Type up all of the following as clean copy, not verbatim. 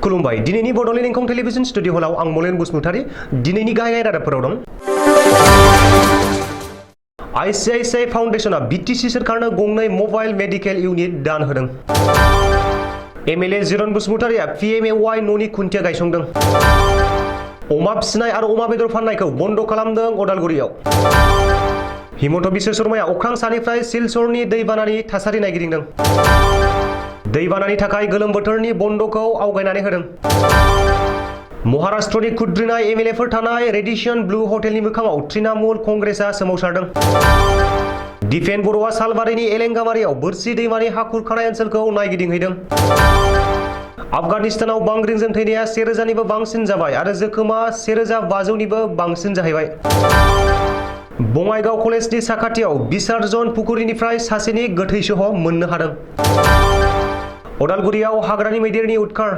खुलुमबाय दिनैनि Bodoland इंखं television studio हलाव आं मलेन बसुमतारी दिनैनि गाहाय रादाबफोराव दं। आईसीआईसीआई फाउन्डेसनआ बीटीसी सोरखारनो गंनै मबाइल मेडिकेल इउनिट दान होदों। एमएलए जिरन बसुमतारीआ पीएमएवाई न'नि खुन्थिया गायसंदों। अमा फिसिनाय आरो अमा बेदर फाननायखौ बन्द खालामदों अदालगुरियाव। हिमन्त बिश्व शर्माया अख्रां सानिफ्राय सिलचरनि दैबानानि थासारि नायगिदिंदों। दैबानानि थाखाय गोलोम बोथोरनि बन्दखौ आवगायनानै होदों। महाराष्ट्रनि खुद्रिनाय एमएलएफोर थानाय रेडिसन ब्लू हटेलनि मोखाङाव तृणमूल कंग्रेसआ सोमावसारदों। दिपेन बर'आ सालबारिनि एलेंगामारियाव बोरसि दैमानि हा खुरखानाय ओनसोलखौ नायगिदिंहैदों। आफगानिस्तानाव बांग्रिंजों थैनाया 1000निबो बांसिन जाबाय आरो जोखोमा 1500निबो बांसिन जाहैबाय। बङाइगाव कलेजनि साखाथियाव बिसार्जन पुखुरिनिफ्राय सासेनि गोथै सह मोननो हादों। अदालगुरियाव हाग्रानि मैदेरनि उदखार।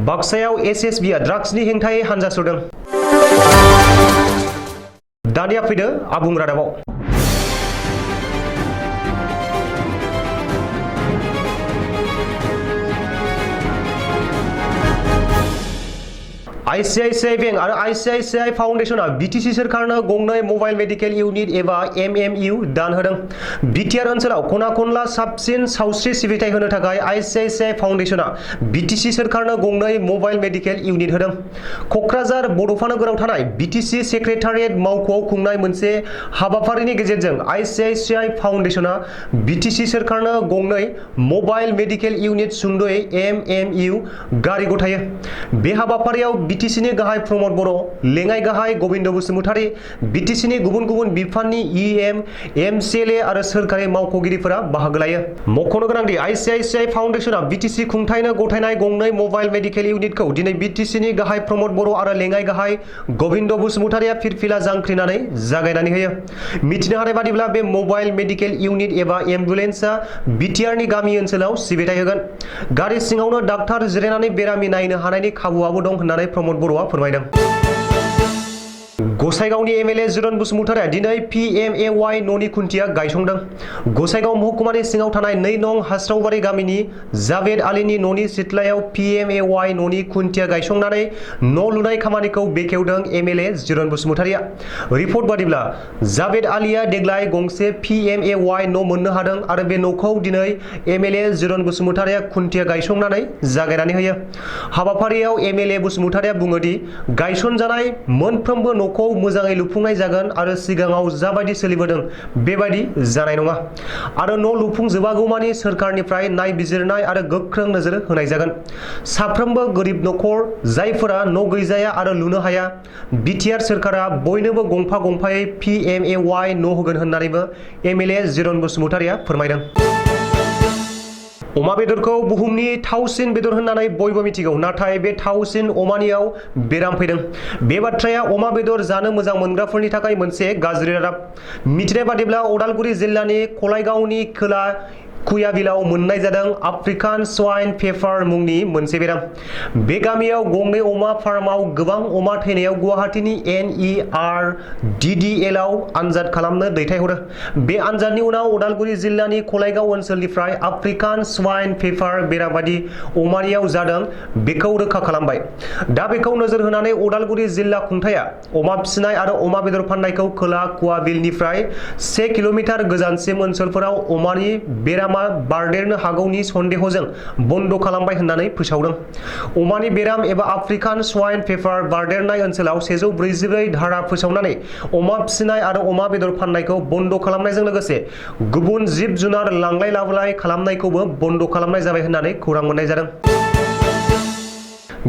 बाक्सायाव एसएसबिआ ड्राग्सनि हेंथायै हानजा सुरदों। दानिया फैदो आबुं रादाबाव। आईसीआईसीआई बैंक और आईसीआईसीआई फाउंडेशनआ बीटीसी सोरखारनो गंनै मबाइल मेडिकेल इउनिट एबा एमएमइउ दान होदों। बिटिआर ओनसोलाव खना खनला साबसिन सावस्रि सिबिथाय होनो थाखाय आईसीआईसीआई फाउंडेशनआ बीटीसी सोरखारनो गंनै मबाइल मेडिकेल इउनिट होदों। कक्राझार बड'फा नोगोराव थानाय बीटीसी सेक्रेटारियेट मावख'आव खुंनाय मोनसे हाबाफारिनि गेजेरजों आईसीआईसीआई फाउंडेशनआ बीटीसी सोरखारनो गंनै मबाइल मेडिकेल इउनिट सुंद'यै एमएमइउ गारि गथायो। बे हाबाफारियाव बीटीसीनि गाहाय प्रमद बर', लेङाइ गाहाय गबिन्द बसुमतारी, बीटीसीनि गुबुन गुबुन बिफाननि इएम, एमसीएलए आरो सोरखारि मावख'गिरिफोरा बाहागो लायो। मख'नो गोनांदि आईसीआईसीआई फाउंडेशनआ बीटीसी खुंथायनो गथायनाय गंनै मबाइल मेडिकेल इउनिटखौ दिनै बीटीसीनि गाहाय प्रमद बर' आरो लेङाइ गाहाय गबिन्द बसुमतारीया फिरफिला जांख्रिनानै जागायनानै होयो। मिथिनो हानाय बादिब्ला बे मबाइल मेडिकेल इउनिट एबा एम्बुलेन्सआ बिटिआरनि गामि ओनसोलाव सिबिथाय होगोन। गारि सिङावनो डाक्टार जिरायनानै बेरामि नायनो हानायनि खाबुआबो दं होननानै प्रमद बर'आ फोरमायदों। गसाइगावनि एमएलए जिरन बसुमतारीया दिनै पीएमएवाई न'नि खुन्थिया गायसंदों। गसाइगाव महकुमानि सिङाव थानाय 2 नं हास्रावबारि गामिनि जावेद आलीनि न'नि सिथ्लायाव पीएमएवाई न'नि खुन्थिया गायसंनानै न' लुनाय खामानिखौ बेखेवदों एमएलए जिरन बसुमतारीया। रिपर्ट बादिब्ला जावेद आलीया देग्लाय गंसे पीएमएवाई न' मोननो हादों आरो बे न'खौ दिनै एमएलए जिरन बसुमतारीया खुन्थिया गायसंनानै जागायनानै होयो। हाबाफारियाव एमएलए बसुमतारीया बुङोदि गायसनजानाय मोनफ्रोमबो न'खौ मोजाङै लुफुंनाय जागोन आरो सिगाङाव जाबायदि सोलिबोदों बेबायदि जानाय नङा आरो न' लुफुंजोबागौमानि सोरखारनिफ्राय नायबिजिरनाय आरो गोख्रों नोजोर होनाय जागोन। साफ्रोमबो गोरिब नखर जायफोरा न' गैजाया आरो लुनो हाया, बिटिआर सोरखारा बयनोबो गंफा गंफायै पीएमएवाई न' होगोन होननानैबो एमएलए जिरन बसुमतारीया फोरमायदों। अमा बेदरखौ बुहुमनि थावसिन बेदर होननानै बयबो मिथिगौ, नाथाय बे थावसिन अमानियाव बेराम फैदों। बे बाथ्राया अमा बेदर जानो मोजां मोनग्राफोरनि थाखाय मोनसे गाज्रि रादाब। मिथिनाय बादिब्ला अदालगुरि जिल्लानि खलायगावनि खोला कुयाबिलाव मोननाय जादों आफ्रिकान स्वाइन फेभार मुंनि मोनसे बेराम। बे गामियाव गंनै अमा फार्माव गोबां अमा थैनायाव गुवाहाटीनि NERDDL आव आनजाद खालामनो दैथायहरो। बे आनजादनि उनाव अदालगुरि जिल्लानि खलायगाव ओनसोलनिफ्राय आफ्रिकान स्वाइन फेभार बेरामादि अमानियाव जादों बेखौ रोखा खालामबाय। दा बेखौ नोजोर होनानै अदालगुरि जिल्ला खुंथाया अमा फिसिनाय आरो अमा बेदर फाननायखौ खोला कुयाबिलनिफ्राय 1 किल'मिटार गोजानसिम ओनसोलफोराव अमानि बेरामा बारदेरनो हागौनि सन्देहजों बन्द खालामबाय होननानै फोसावदों। अमानि बेराम एबा आफ्रिकान स्वाइन फेभार बारदेरनाय ओनसोलाव 144 धारा फोसावनानै अमा फिसिनाय आरो अमा बेदर फाननायखौ बन्द खालामनायजों लोगोसे गुबुन जिब जुनार लांलाय लाबोलाय खालामनायखौबो बन्द खालामनाय जाबाय होननानै खौरां मोननाय जादों।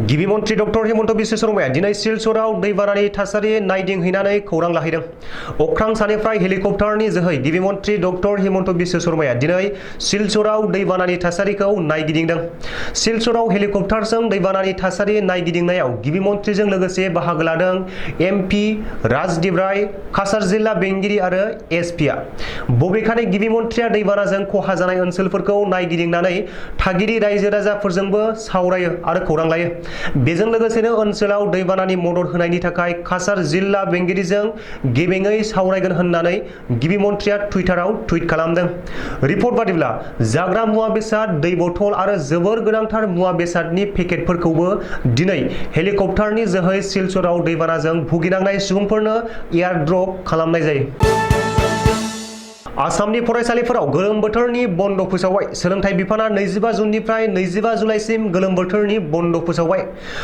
गिबि मन्त्रि डक्टर हिमन्त बिश्व शर्माया दिनै सिलचराव दैबानानि थासारि नायदिंहैनानै खौरां लाहैदों। अख्रां सानिफ्राय हेलिकप्टारनि जोहै गिबि मन्त्रि डक्टर हिमन्त बिश्व शर्माया दिनै सिलचराव दैबानानि थासारिखौ नायगिदिंदों। सिलचराव हेलिकप्टारजों दैबानानि थासारि नायगिदिंनायाव गिबि मन्त्रिजों लोगोसे बाहागो लादों एमपि राजदीप राय, काछार जिल्ला बेंगिरि आरो एसपिआ। बबेखानि गिबि मन्त्रिया दैबानाजों खहा जानाय ओनसोलफोरखौ नायगिदिंनानै थागिरि रायजो राजाफोरजोंबो सावरायो आरो खौरां लायो। बेजों लोगोसेनो ओनसोलाव दैबानानि मदद होनायनि थाखाय काछार जिल्ला बेंगिरिजों गेबेङै सावरायगोन होननानै गिबि मन्थ्रिया टुइटाराव टुइट खालामदों। रिपर्ट बादिब्ला जाग्रा मुवा बेसाद, दै बथल आरो जोबोर गोनांथार मुवा बेसादनि पेकेटफोरखौबो दिनै हेलिकप्टारनि जोहै सिलचराव दैबानाजों भुगिनांनाय सुबुंफोरनो एयारड्रप खालामनाय जायो। आसामनि फरायसालिफोराव गोलोम बोथोरनि बन्द फोसावबाय। सोलोंथाइ बिफाना 25 जुननिफ्राय 25 जुलाइसिम गोलोम बोथोरनि बन्द फोसावबाय।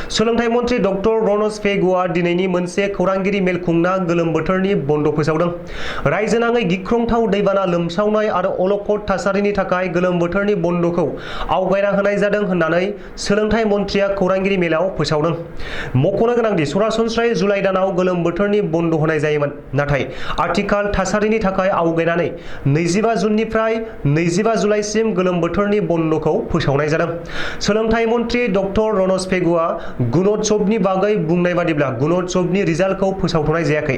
सोलोंथाइ मन्थ्रि डक्टर रनज पेगुआ दिनैनि मोनसे खौरांगिरि मेल खुंना गोलोम बोथोरनि बन्द फोसावदों। रायजोनाङै गिख्रंथाव दैबाना लोमसावनाय आरो अलखद थासारिनि थाखाय गोलोम बोथोरनि बन्दखौ आवगायना होनाय जादों होननानै सोलोंथाइ मन्थ्रिया खौरांगिरि मेलाव फोसावदों। मख'नो गोनांदि सरासनस्रायै जुलाइ दानाव गोलोम बोथोरनि बन्द होनाय जायोमोन, नाथाय आथिखाल थासारिनि थाखाय आवगायनानै 25 जुननिफ्राय 25 जुलाइसिम गोलोम बोथोरनि बन्दखौ फोसावनाय जादों। सोलोंथाइ मन्थ्रि डक्टर रनज पेगुआ गुणोत्सवनि बागै बुंनाय बादिब्ला गुणोत्सवनि रिजाल्टखौ फोसावथ'नाय जायाखै।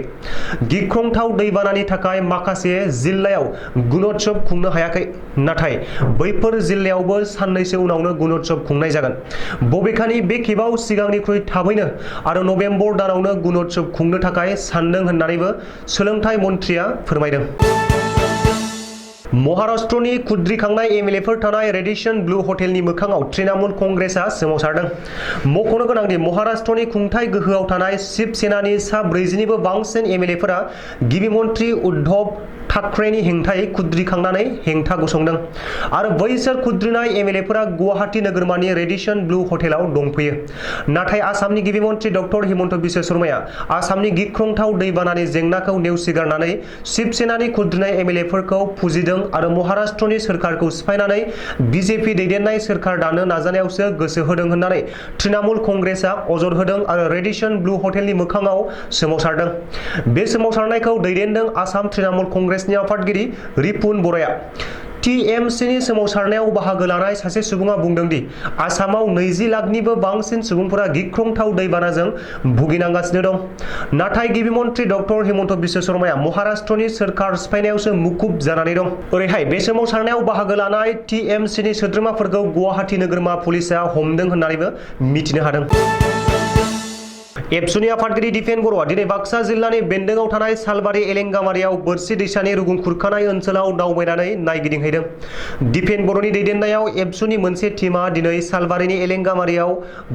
गिख्रंथाव दैबानानि थाखाय माखासे जिल्लायाव गुणोत्सव खुंनो हायाखै, नाथाय बैफोर जिल्लायावबो साननैसो उनावनो गुणोत्सव खुंनाय जागोन। बबेखानि बे खेबाव सिगांनिख्रुइ थाबैनो आरो नभेम्बर दानावनो गुणोत्सव खुंनो थाखाय सानदों होननानैबो सोलोंथाइ मन्थ्रिया फोरमायदों। महाराष्ट्रनि खुद्रिखांनाय एमएलएफोर थानाय रेडिसन ब्लु हटेलनि मोखाङाव तृणमूल कंग्रेसआ सोमावसारदों। मख'नो गोनांदि महाराष्ट्रनि खुंथाय गोहोआव थानाय शिव सेनानि सा 40निबो बांसिन एमएलएफोरा गिबि मन्थ्रि उद्धव ठाकरेनि हेंथायै खुद्रिखांनानै हेंथा गसंदों आरो बैसोर खुद्रिनाय एमएलएफोरा गुवाहाटी नोगोरमानि रेडिसन ब्लु हटेलाव दंफैयो। नाथाय आसामनि गिबि मन्थ्रि डक्टर हिमन्त बिश्व शर्माया आसामनि गिख्रंथाव दैबानानि जेंनाखौ नेवसिगारनानै शिव सेनानि खुद्रिनाय एमएलएफोरखौ फुजिदों आरो महाराष्ट्रनि सोरखारखौ सिफायनानै बिजेपि दैदेननाय सोरखार दानो नाजानायावसो गोसो होदों होननानै तृणमूल कंग्रेसआ अजद होदों आरो रेडिसन ब्लु हटेलनि मोखाङाव सोमावसारदों। बे सोमावसारनायखौ दैदेनदों आसाम तृणमूल कंग्रेसनि आफादगिरि रिपुन बराया। टिएमसिनि सोमावसारनायाव बाहागो लानाय सासे सुबुङा बुंदों दि आसामाव 20 लाखनिबो बांसिन सुबुंफोरा गिख्रंथाव दैबानाजों भुगिनांगासिनो दं। नाथाय गिबि मन्थ्रि डक्टर हिमन्त बिश्व शर्माया महाराष्ट्रनि सोरखार सिफायनायावसो मुखुब जानानै दं। ओरैहाय बे सोमावसारनायाव बाहागो लानाय टिएमसिनि सोद्रोमाफोरखौ गुवाहाटी नोगोरमा पुलिसआ हमदों होननानैबो मिथिनो हादों। एबसुनि आफादगिरि दिपेन बर'आ दिनै बाक्सा जिल्लानि बेन्दोंआव थानाय सालबारि एलेंगामारियाव बोरसि दैसानि रुगुं खुरखानाय ओनसोलाव दावबायनानै नायगिदिंहैदों। दिपेन बर'नि दैदेननायाव एबसुनि मोनसे टीमआ दिनै सालबारिनि एलेंगामारियाव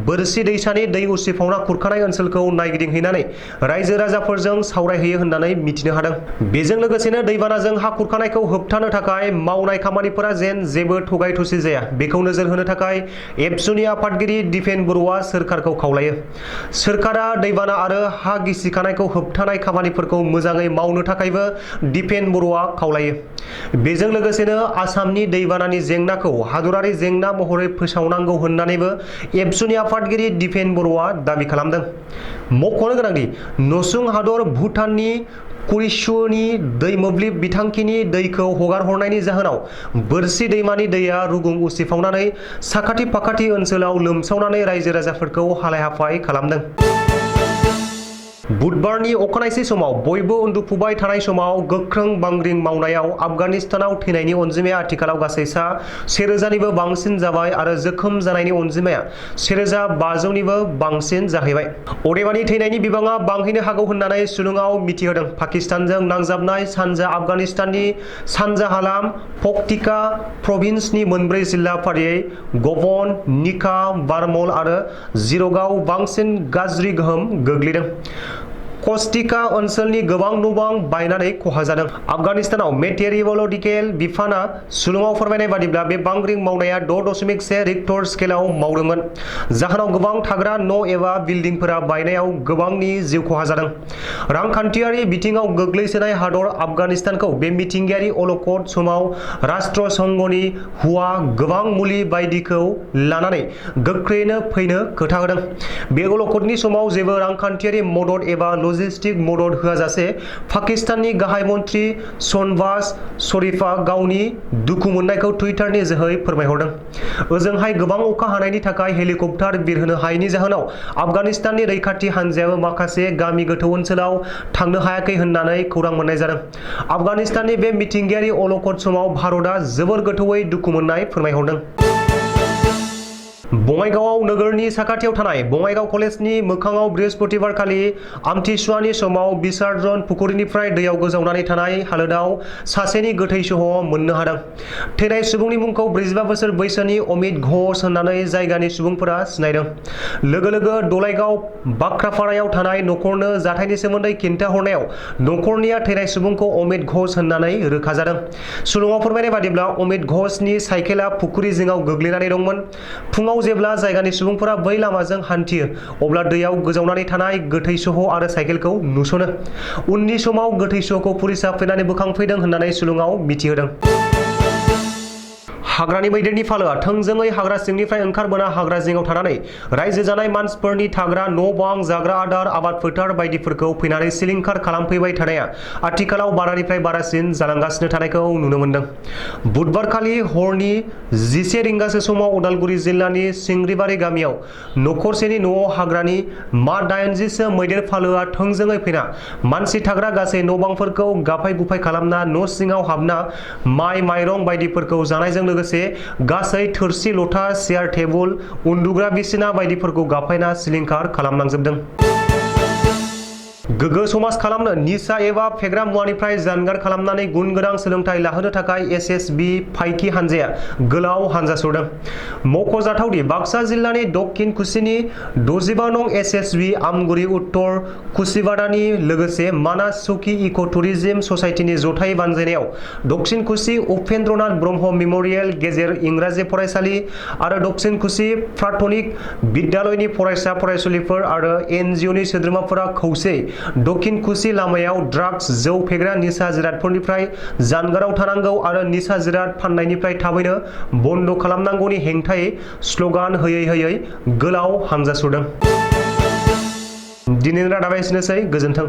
बोरसि दैसानि दै उसिफावना खुरखानाय ओनसोलखौ नायगिदिंहैनानै रायजो राजाफोरजों सावरायहैयो होननानै मिथिनो हादों। बेजों लोगोसेनो दैबानाजों हा खुरखानायखौ होबथानो थाखाय मावनाय खामानिफोरा जेन जेबो थगाय थसि जाया बेखौ नोजोर होनो थाखाय एबसुनि आफादगिरि दिपेन बर'आ सोरखारखौ खावलायो। सोरखारा दैबाना आरो हा गिसिखानायखौ होबथानाय खामानिफोरखौ मोजाङै मावनो थाखायबो दिपेन बर'आ खावलायो। बेजों लोगोसेनो आसामनि दैबानानि जेंनाखौ हादरारि जेंना महरै फोसावनांगौ होननानैबो एबसुनि आफादगिरि दिपेन बर'आ दाबि खालामदों। मख'नो गोनांदि नसुं हादर भुटाननि कुरिस्युनि दै मोब्लिब बिथांखिनि दैखौ हगारहरनायनि जाहोनाव बोरसि दैमानि दैया रुगुं उसिफावनानै साखाथि फाखाथि ओनसोलाव लोमसावनानै रायजो राजाफोरखौ हालाय हाफाय खालामदों। बुधबारनि अखानायसै समाव बयबो उन्दुफुबाय थानाय समाव गोख्रों बांग्रिं मावनायाव आफगानिस्तानाव थैनायनि अनजिमाया आथिखालाव गासै सा 1000निबो बांसिन जाबाय आरो जोखोम जानायनि अनजिमाया 1500निबो बांसिन जाहैबाय। अदेबानि थैनायनि बिबाङा बांहैनो हागौ होननानै सुलुङाव मिथिहोदों। पाकिस्तानजों नांजाबनाय सानजा आफगानिस्ताननि सानजा हालाम पक्तिका प्रभिन्सनि मोनब्रै जिल्ला फारियै गबन, निका, बारमल आरो जिरगाव बांसिन गाज्रि गोहोम गोग्लैदों। कस्टिका ओनसोलनि गोबां न'बां बायनानै खहा जादों। आफगानिस्तानाव मेटेरियलजिकेल बिफाना सुलुङाव फोरमायनाय बादिब्ला बे बांग्रिं मावनाया 6.1 रिक्टर स्केलाव मावदोंमोन, जाहोनाव गोबां थाग्रा न' एबा बिल्डिंफोरा बायनायाव गोबांनि जिउ खहा जादों। रांखान्थियारि बिथिङाव गोग्लैसोनाय हादर आफगानिस्तानखौ बे मिथिंगायारि अलखद समाव राष्ट्रसंघनि हुआ गोबां मुलि बायदिखौ लानानै गोख्रैनो फैनो खोथा होदों। बे अलखदनि समाव जेबो रांखान्थियारि मदद एबा लजिस्टिक मदद होआजासे पाकिस्ताननि गाहाय मन्थ्रि शहबाज शरीफआ गावनि दुखु मोननायखौ टुइटारनि जोहै फोरमायहरदों। ओजोंहाय गोबां अखा हानायनि थाखाय हेलिकप्टार बिरहोनो हायैनि जाहोनाव आफगानिस्ताननि रैखाथि हान्जायाबो माखासे गामि गोथौ ओनसोलाव थांनो हायाखै होननानै खौरां मोननाय जादों। आफगानिस्ताननि बे मिथिंगायारि अलखद समाव भारतआ जोबोर गोथौयै दुखु मोननाय फोरमायहरदों। बङाइगाव नोगोरनि साखाथियाव थानाय बङाइगाव कलेजनि मोखाङाव बृहस्पतिबारखालि आमथिसुवानि समाव बिसार्जन पुखुरिनिफ्राय दैयाव गोजावनानै थानाय हालोदाव सासेनि गोथै सह मोननो हादों। थैनाय सुबुंनि मुंखौ 45 बोसोर बैसोनि अमित घोष होननानै जायगानि सुबुंफोरा सिनायदों। लोगो लोगो दलाइगाव बाख्राफारायाव थानाय नखरनो जाथायनि सोमोन्दै खिन्थाहरनायाव नखरनिया थैनाय सुबुंखौ अमित घोष होननानै रोखा जादों। सुलुङाव फोरमायनाय बादिब्ला अमित घोषनि साइकेला पुखुरि जिङाव गोग्लैनानै दंमोन। फुङाव जेब्ला जायगानि सुबुंफोरा बै लामाजों हान्थियो अब्ला दैयाव गोजावनानै थानाय गोथै सह आरो साइकेलखौ नुसनो। उननि समाव गोथै सहखौ पुलिसा फैनानै बोखांफैदों होननानै सुलुङाव मिथिहोदों। हाग्रानि मैदेरनि फालोआ थोंजोङै हाग्रा सिंनिफ्राय ओंखारबोना हाग्रा जिङाव थानानै रायजो जानाय मानसिफोरनि थाग्रा न'-बां, जाग्रा आदार, आबाद फोथार बायदिफोरखौ फैनानै सिलिंखार खालामफैबाय थानाया आथिखालाव बारानिफ्राय बारासिन जालांगासिनो थानायखौ नुनो मोन्दों। बुधबारखालि हरनि 11 रिंगासो समाव उदालगुरि जिल्लानि सिंग्रिबारि गामियाव नखरसेनि न'आव हाग्रानि मा 80सो मैदेर फालोआ थोंजोङै फैना मानसि थाग्रा गासै न'-बांफोरखौ गाफाय-गुफाय खालामना न' सिङाव हाबना माइ माइरं बायदिफोरखौ जानायजों लोगोसे गासै थोरसि लथा, सियार टेबुल, उन्दुग्रा बिसिना बायदिफोरखौ गाफायना सिलिंखार खालामलांजोबदों। गोग्गो समाज खालामनो निसा एबा फेग्रा मुवानिफ्राय जानगार खालामनानै गुन गोनां सोलोंथाइ लाहोनो थाखाय एसएसबि फाइकि हानजाया गोलाव हानजा सुरदों। मख'जाथावदि बाक्सा जिल्लानि दक्षिण कुसिनि 65 नं एसएसबि आमगुरि उत्तर कुसिबादानि लोगोसे मानास चौकी इक' टुरिज्म ससाइटिनि जथायै बानजायनायाव दक्षिण कुसि उपेन्द्रनाथ ब्रह्म मेम'रियेल गेजेर इंराजि फरायसालि आरो दक्षिण कुसि प्राथमिक बिद्यालयनि फरायसा फरायसुलिफोर आरो एनजिअनि सोद्रोमाफोरा खौसेयै दक्षिण कुसि लामायाव ड्राग्स, जौ फेग्रा निसा जिरादफोरनिफ्राय जानगाराव थानांगौ आरो निसा जिराद फाननायनिफ्राय थाबैनो बन्द खालामनांगौनि हेंथायै स्लगान होयै होयै गोलाव हानजा सुरदों। दिनैनि रादाबा एसेनोसै। गोजोन्थों।